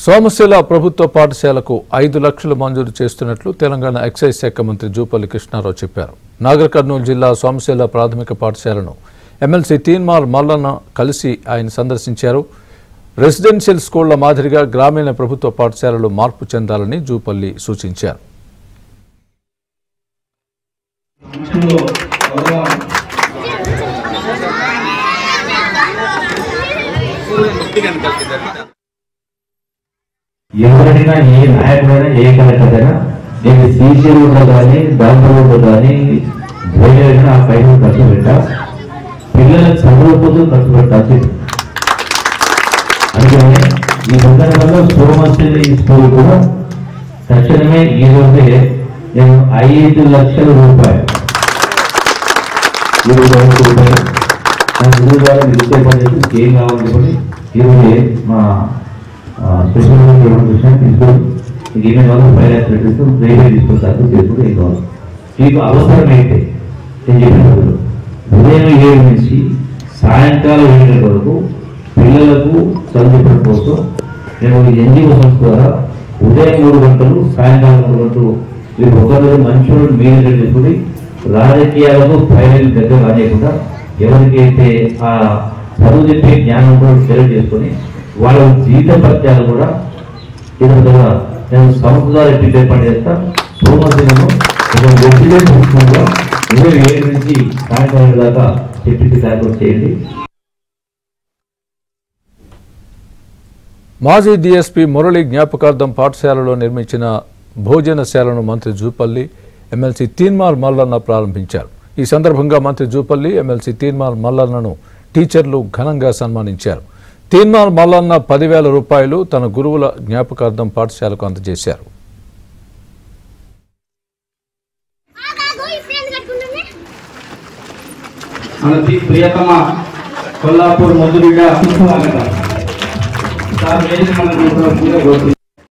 సోమశిల ప్రభుత్వ పాఠశాలకు 5 లక్షలు మంజూరు చేస్తున్నట్లు తెలంగాణ ఎక్సైజ్ శాఖ మంత్రి జూపల్లి కృష్ణారావు చెప్పారు. నాగర్ కర్నూలు జిల్లా సోమశిల ప్రాథమిక పాఠశాలను ఎమ్మెల్సీ తీన్మార్ మల్లన్న కలిసి ఆయన సందర్శించారు. రెసిడెన్షియల్ స్కూళ్ల మాదిరిగా గ్రామీణ ప్రభుత్వ పాఠశాలలు మార్పు చెందాలని జూపల్లి సూచించారు. ఎవరైనా ఏ నాయకుడైనా ఏ కలెక్టరైనా నేను సీసీ రోడ్లో కానీ డాంబర్ రోడ్లో కానీ డ్రైనేజ్ ఆ పైన ఖర్చు పెట్టా పిల్లలకు చదువుకోదు ఖర్చు పెట్టాల్సి. అందుకని ఈ సందర్భంలో సోమశిల స్కూల్ కూడా తక్షణమే ఈ రోజే నేను 5 లక్షల రూపాయలు నా గురువు ద్వారా నిత్య పనిచేసి ఏం కావాలనుకోండి ఈరోజే మా స్పెషల్ తీసుకొని ఏమేమి కావాలి ఫైనాన్స్ పెట్టేస్తూ రైల్వే తీసుకొస్తారు చేసుకుంటూ ఏం కావాలి మీకు అవసరమైతే నేను చెప్పిన ఉదయం 7 నుంచి సాయంకాలం 7 వరకు పిల్లలకు చదువుకోవడం కోసం నేను ఎన్జిఓ సంస్థ ద్వారా ఉదయం 3 గంటలు సాయంకాలం 3 గంటలు మీరు ఒకరోజు మంచి రోజు మీరు చేసుకుని రాజకీయాలకు ఫైనల్ దగ్గర రానియకుండా ఎవరికైతే ఆ చదువు చెప్పే జ్ఞానం కూడా తెలియజేసుకొని వాళ్ళ జీవిత పత్యాలు కూడా విధంగా నేను సంస్థ ద్వారా ఏర్పాటు చేస్తా. సోమశిలను రెసిడెంట్ స్కూల్లో ఉదయం 7 నుంచి సాయంకాలం దాకా చెప్పించి కార్యక్రమం చేయండి. మాజీ డీఎస్పీ మురళి జ్ఞాపకార్థం పాఠశాలలో నిర్మించిన భోజనశాలను మంత్రి జూపల్లి ఎమ్మెల్సీ తీన్మార్ మల్లన్న ప్రారంభించారు. ఈ సందర్భంగా మంత్రి జూపల్లి ఎమ్మెల్సీ తీన్మార్ మల్లన్నను టీచర్లు ఘనంగా సన్మానించారు. తీన్మార్ మల్లన్న 10,000 రూపాయలు తన గురువుల జ్ఞాపకార్థం పాఠశాలకు అందజేశారు. ప్రియతమ కొల్లాపూర్ మధురిగా